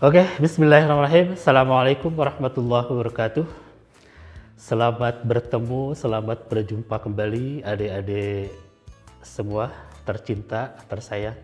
Oke, bismillahirrahmanirrahim. Assalamualaikum warahmatullahi wabarakatuh. Selamat bertemu, selamat berjumpa kembali adik-adik semua tercinta, tersayang.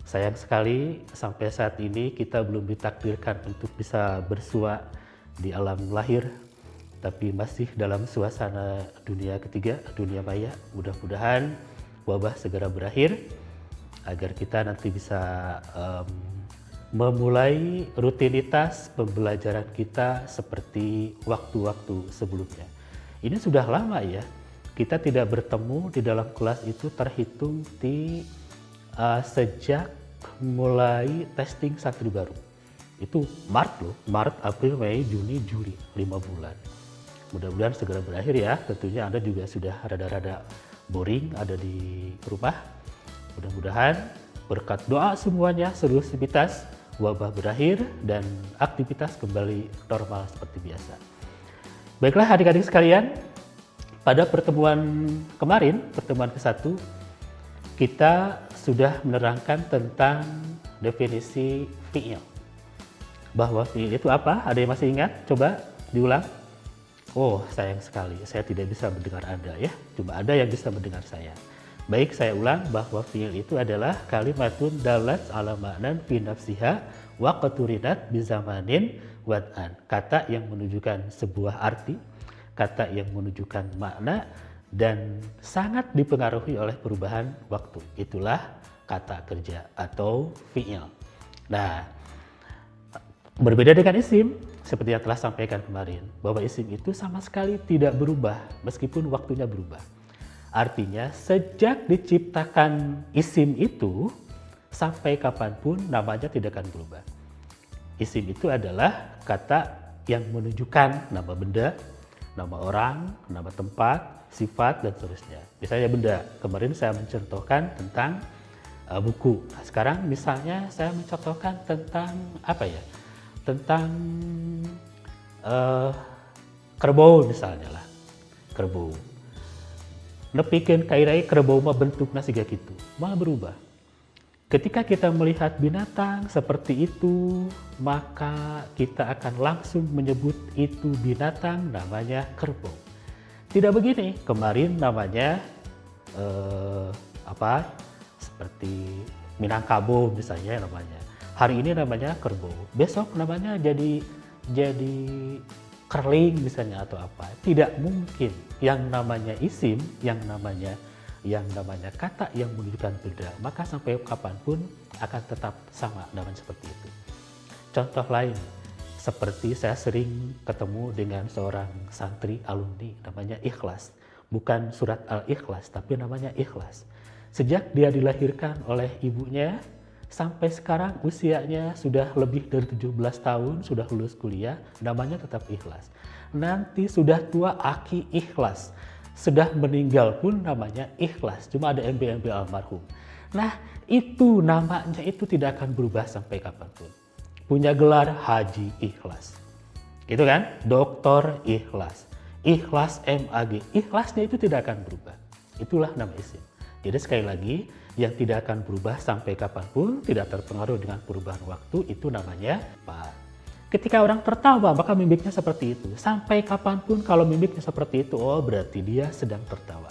Sayang sekali sampai saat ini kita belum ditakdirkan untuk bisa bersua di alam lahir, tapi masih dalam suasana dunia ketiga, dunia maya. Mudah-mudahan wabah segera berakhir agar kita nanti bisa memulai rutinitas pembelajaran kita seperti waktu-waktu sebelumnya. Ini sudah lama ya, kita tidak bertemu di dalam kelas itu terhitung sejak mulai testing santri baru. Itu Maret loh, Maret, April, Mei, Juni, Juli, 5 bulan. Mudah-mudahan segera berakhir ya, tentunya Anda juga sudah rada-rada boring ada di rumah. Mudah-mudahan berkat doa semuanya, seluruh aktivitas wabah berakhir dan aktivitas kembali normal seperti biasa. Baiklah adik-adik sekalian, pada pertemuan kemarin, pertemuan ke-1, kita sudah menerangkan tentang definisi fi'il. Bahwa fi'il itu apa? Ada yang masih ingat? Coba diulang. Oh, sayang sekali, saya tidak bisa mendengar Anda ya. Cuma ada yang bisa mendengar saya. Baik, saya ulang bahwa fi'il itu adalah kalimatun dalat ala ma'nan fi nafsiha wa qaturinat bizamanin wad'an. Kata yang menunjukkan sebuah arti, kata yang menunjukkan makna, dan sangat dipengaruhi oleh perubahan waktu. Itulah kata kerja atau fi'il. Nah, berbeda dengan isim, seperti yang telah sampaikan kemarin, bahwa isim itu sama sekali tidak berubah meskipun waktunya berubah. Artinya sejak diciptakan isim itu sampai kapanpun namanya tidak akan berubah. Isim itu adalah kata yang menunjukkan nama benda, nama orang, nama tempat, sifat, dan seterusnya. Misalnya benda, kemarin saya mencontohkan tentang buku. Nah, sekarang misalnya saya mencontohkan tentang apa ya? Tentang kerbau misalnya lah. Kerbau. Nepikeun kairai kerbau mah bentukna siga kitu, mah berubah. Ketika kita melihat binatang seperti itu, maka kita akan langsung menyebut itu binatang namanya kerbau. Tidak begini, kemarin namanya seperti Minangkabau misalnya namanya. Hari ini namanya kerbau, besok namanya jadi kerling misalnya atau apa. Tidak mungkin yang namanya isim, yang namanya kata yang menunjukkan benda, maka sampai kapanpun akan tetap sama namanya seperti itu. Contoh lain, seperti saya sering ketemu dengan seorang santri alumni namanya Ikhlas. Bukan surat Al-Ikhlas, tapi namanya Ikhlas. Sejak dia dilahirkan oleh ibunya, sampai sekarang usianya sudah lebih dari 17 tahun, sudah lulus kuliah, namanya tetap Ikhlas. Nanti sudah tua Aki Ikhlas. Sudah meninggal pun namanya Ikhlas, cuma ada MB almarhum. Nah, itu namanya itu tidak akan berubah sampai kapanpun. Punya gelar Haji Ikhlas. Gitu kan? Doktor Ikhlas. Ikhlas MAG. Ikhlasnya itu tidak akan berubah. Itulah nama isim. Jadi sekali lagi, yang tidak akan berubah sampai kapanpun, tidak terpengaruh dengan perubahan waktu, itu namanya fa'al. Ketika orang tertawa, maka mimiknya seperti itu. Sampai kapanpun kalau mimiknya seperti itu, oh berarti dia sedang tertawa.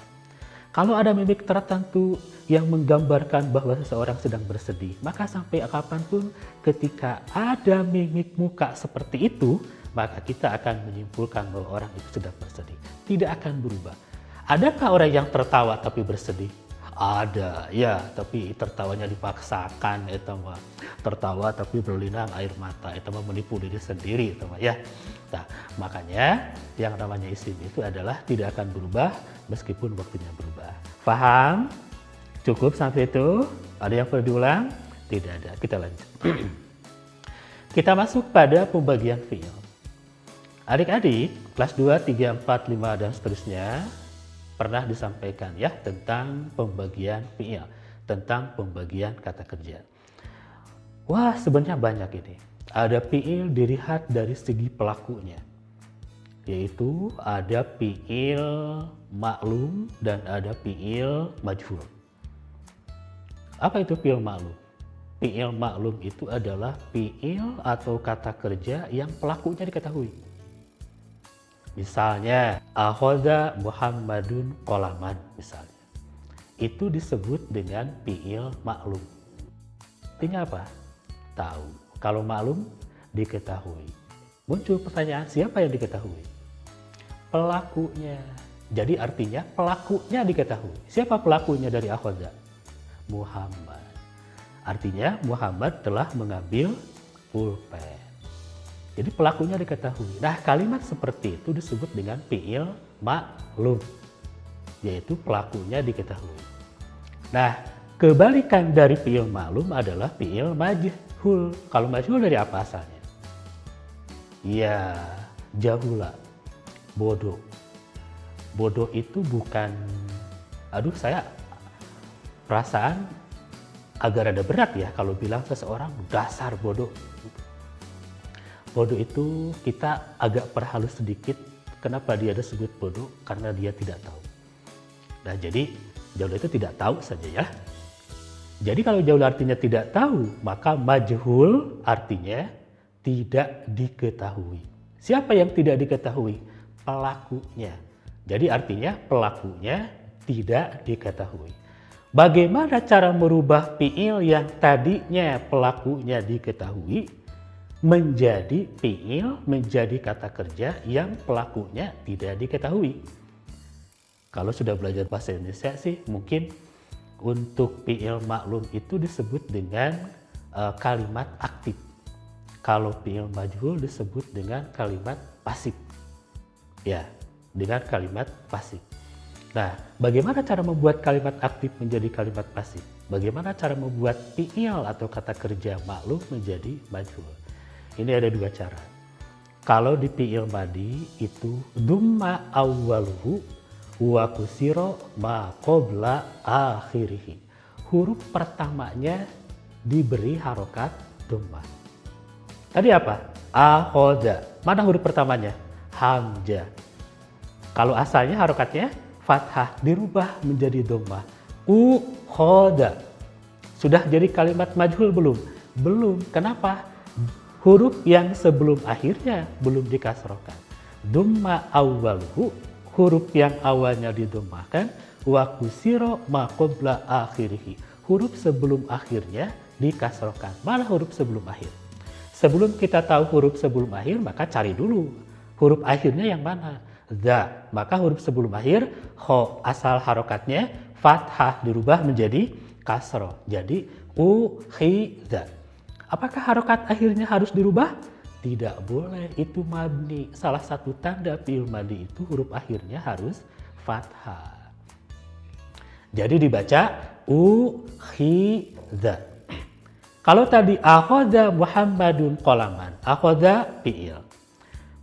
Kalau ada mimik tertentu yang menggambarkan bahwa seseorang sedang bersedih, maka sampai kapanpun ketika ada mimik muka seperti itu, maka kita akan menyimpulkan bahwa orang itu sedang bersedih. Tidak akan berubah. Adakah orang yang tertawa tapi bersedih? Ada, ya, tapi tertawanya dipaksakan, itu mah tertawa tapi berlinang air mata, itu mah menipu diri sendiri, itu mah ya. Nah, makanya yang namanya isim itu adalah tidak akan berubah meskipun waktunya berubah. Paham? Cukup sampai itu? Ada yang perlu diulang? Tidak ada. Kita lanjut. Kita masuk pada pembagian fiil. Adik-adik, kelas 2, 3, 4, 5, dan seterusnya pernah disampaikan ya tentang pembagian fiil, tentang pembagian kata kerja. Wah, sebenarnya banyak ini. Ada fiil dilihat dari segi pelakunya, yaitu ada fiil maklum dan ada fiil majhul. Apa itu fiil maklum? fi'il maklum itu adalah fi'il atau kata kerja yang pelakunya diketahui. Misalnya, akhoda Muhammadun qalaman misalnya. Itu disebut dengan fi'il maklum. Artinya apa? Tahu. Kalau maklum, diketahui. Muncul pertanyaan, siapa yang diketahui? Pelakunya. Jadi artinya pelakunya diketahui. Siapa pelakunya dari akhoda? Muhammad. Artinya Muhammad telah mengambil pulpen. Jadi pelakunya diketahui. Nah, kalimat seperti itu disebut dengan fi'il maklum, yaitu pelakunya diketahui. Nah, kebalikan dari fi'il maklum adalah fi'il majhul. Kalau majhul dari apa asalnya? Ya, jahula, bodoh. Bodoh itu bukan, saya perasaan agak rada berat ya kalau bilang seseorang dasar bodoh. Bodoh itu kita agak perhalus sedikit. Kenapa dia disebut bodoh? Karena dia tidak tahu. Nah, jadi jahul itu tidak tahu saja ya. Jadi kalau jahul artinya tidak tahu, maka majhul artinya tidak diketahui. Siapa yang tidak diketahui? Pelakunya. Jadi artinya pelakunya tidak diketahui. Bagaimana cara merubah fi'il yang tadinya pelakunya diketahui menjadi fi'il, menjadi kata kerja yang pelakunya tidak diketahui? Kalau sudah belajar bahasa Indonesia sih mungkin untuk fi'il maklum itu disebut dengan kalimat aktif. Kalau fi'il majhul disebut dengan kalimat pasif. Ya, dengan kalimat pasif. Nah, bagaimana cara membuat kalimat aktif menjadi kalimat pasif? Bagaimana cara membuat fi'il atau kata kerja maklum menjadi majhul? Ini ada dua cara. Kalau di fi'il madi itu dumma awwaluhu wa kusiro ma qabla akhirih. Huruf pertamanya diberi harokat dumma. Tadi apa? Akhoda. Mana huruf pertamanya? Hamzah. Kalau asalnya harokatnya fathah, dirubah menjadi dhammah. Ukhoda. Sudah jadi kalimat majhul belum? Belum. Kenapa? Huruf yang sebelum akhirnya belum dikasrohkan. Dumma awwaluhu, huruf yang awalnya didomahkan. Wa kusiro ma qabla akhirih. Huruf sebelum akhirnya dikasrohkan. Mana huruf sebelum akhir? Sebelum kita tahu huruf sebelum akhir, maka cari dulu huruf akhirnya yang mana. Za, maka huruf sebelum akhir, ho, asal harokatnya fathah dirubah menjadi kasroh. Jadi ukhiza. Apakah harokat akhirnya harus dirubah? Tidak boleh, itu mabni. Salah satu tanda fi'il madi itu huruf akhirnya harus fathah. Jadi dibaca ukhiza. Kalau tadi akhoda Muhammadun qalaman, akhoda fi'il,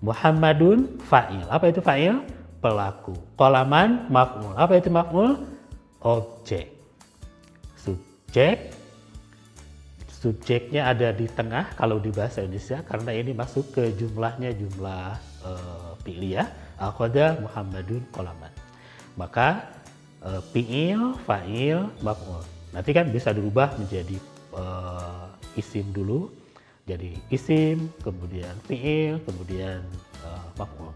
Muhammadun fa'il. Apa itu fa'il? Pelaku. Qalaman maf'ul. Apa itu maf'ul? Objek. Subjeknya ada di tengah kalau di bahasa Indonesia karena ini masuk ke jumlahnya jumlah fi'liyah. Akhoda Muhammadun qalaman. Maka fi'il, fa'il, maf'ul. Nanti kan bisa dirubah menjadi isim dulu. Jadi isim, kemudian fi'il, kemudian maf'ul.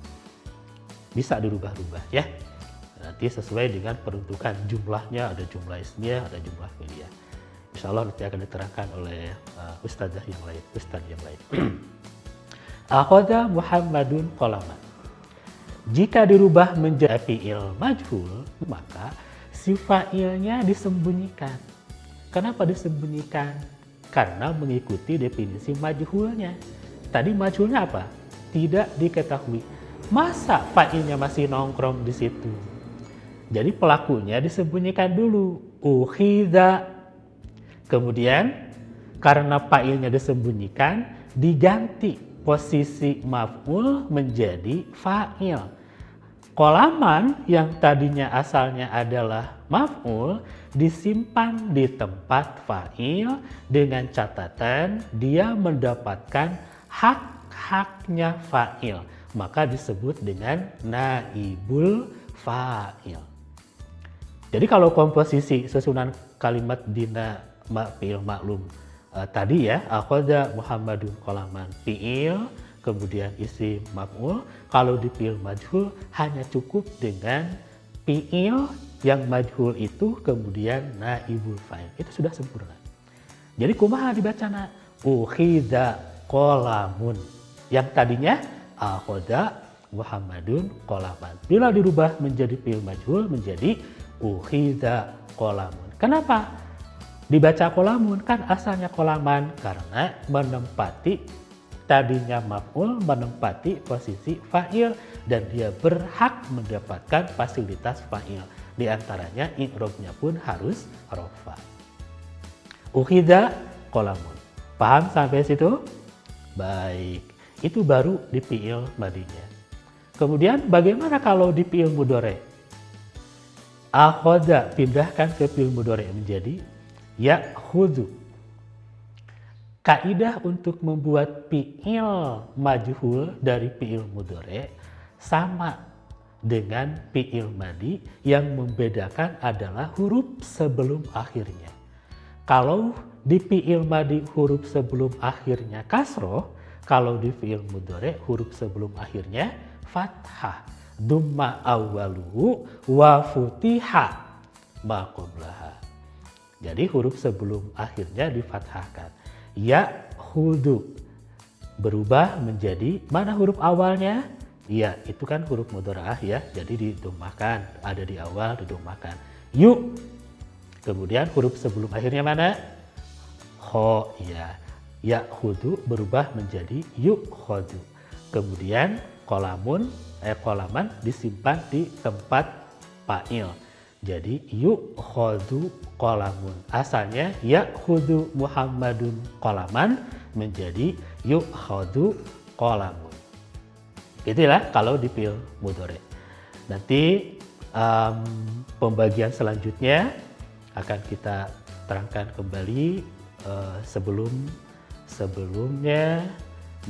Bisa dirubah-rubah ya. Nanti sesuai dengan peruntukan jumlahnya, ada jumlah ismiyah, ada jumlah fi'liyah. Insya Allah nanti akan diterangkan oleh ustaz yang lain. Akhoda Muhammadun qalaman. Jika dirubah menjadi fi'il majhul, maka si fa'ilnya disembunyikan. Kenapa disembunyikan? Karena mengikuti definisi majhulnya. Tadi majhulnya apa? Tidak diketahui. Masa fa'ilnya masih nongkrong di situ? Jadi pelakunya disembunyikan dulu. Ukhiza. Kemudian karena fa'ilnya disembunyikan, diganti posisi maf'ul menjadi fa'il. Qalaman yang tadinya asalnya adalah maf'ul disimpan di tempat fa'il dengan catatan dia mendapatkan hak-haknya fa'il. Maka disebut dengan naibul fa'il. Jadi kalau komposisi susunan kalimat dina fi'il maklum tadi ya, akhadha Muhammadun qalaman fi'il, kemudian isim maf'ul. Kalau di fi'il majhul hanya cukup dengan fi'il yang majhul itu kemudian naibul fa'il. Itu sudah sempurna. Jadi kumaha dibacana? Ukhidha qalamun. Yang tadinya akhadha Muhammadun qalaman. Bila dirubah menjadi fi'il majhul menjadi ukhidha qalamun. Kenapa dibaca qalamun? Kan asalnya qalaman karena menempati tadinya maf'ul, menempati posisi fa'il dan dia berhak mendapatkan fasilitas fa'il. Di antaranya i'rabnya pun harus rafa. Ukhidha qalamun. Paham sampai situ? Baik. Itu baru di fi'il madinya. Kemudian bagaimana kalau di fi'il mudhari'? Akhadha pindahkan ke fi'il mudhari' menjadi ya'khudhu. Kaidah untuk membuat fi'il majhul dari fi'il mudhari' sama dengan fi'il madi, yang membedakan adalah huruf sebelum akhirnya. Kalau di fi'il madi huruf sebelum akhirnya kasroh, kalau di fi'il mudhari' huruf sebelum akhirnya fathah. Dumma awwaluhu wa futiha ma qablaha. Jadi huruf sebelum akhirnya difathahkan. Ya hudu berubah menjadi mana huruf awalnya? Ya, itu kan huruf mudhara'ah ya. Jadi didomahkan, ada di awal didomahkan. Yuk. Kemudian huruf sebelum akhirnya mana? Ho ya. Ya hudu berubah menjadi yuk khodu. Kemudian qalaman disimpan di tempat fa'il. Jadi yuk khodu qalamun. Asalnya ya khudu Muhammadun qalaman menjadi yuk khodu qalamun. Itulah kalau di fi'il mudhari'. Nanti pembagian selanjutnya akan kita terangkan kembali. Sebelumnya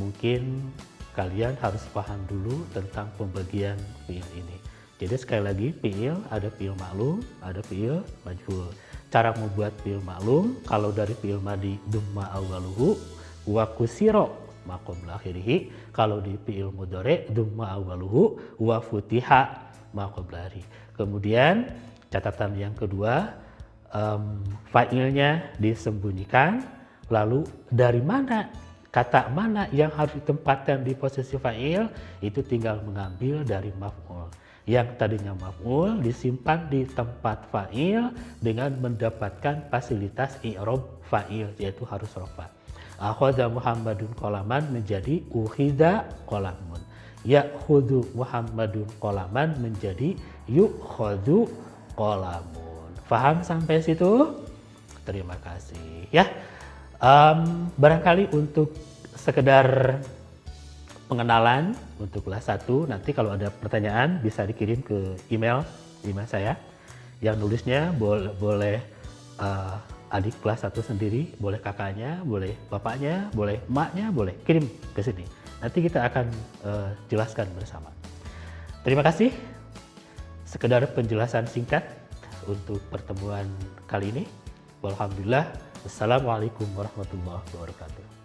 mungkin kalian harus paham dulu tentang pembagian fi'il ini. Jadi sekali lagi fi'il ada fi'il ma'lum, ada fi'il majhul. Cara membuat fi'il ma'lum, kalau dari fi'il madi dumma awwaluhu wa kusiro ma qabla akhirih. Kalau di fi'il mudhari' dumma awwaluhu wa futiha ma qabla akhirih. Kemudian catatan yang kedua, fa'ilnya disembunyikan. Lalu dari mana, kata mana yang harus ditempatkan di posisi fa'il, itu tinggal mengambil dari maf'ul. Yang tadinya maf'ul disimpan di tempat fa'il dengan mendapatkan fasilitas i'rab fa'il, yaitu harus rafa. Akhadha Muhammadun qalaman menjadi ukhidha qalamun. Ya'khudhu Muhammadun qalaman menjadi yu'khadhu qalamun. Faham sampai situ? Terima kasih ya. Barangkali untuk sekedar pengenalan untuk kelas 1, nanti kalau ada pertanyaan bisa dikirim ke email saya. Yang nulisnya boleh adik kelas 1 sendiri, boleh kakaknya, boleh bapaknya, boleh emaknya, boleh kirim ke sini. Nanti kita akan jelaskan bersama. Terima kasih. Sekedar penjelasan singkat untuk pertemuan kali ini. Alhamdulillah. Assalamualaikum warahmatullahi wabarakatuh.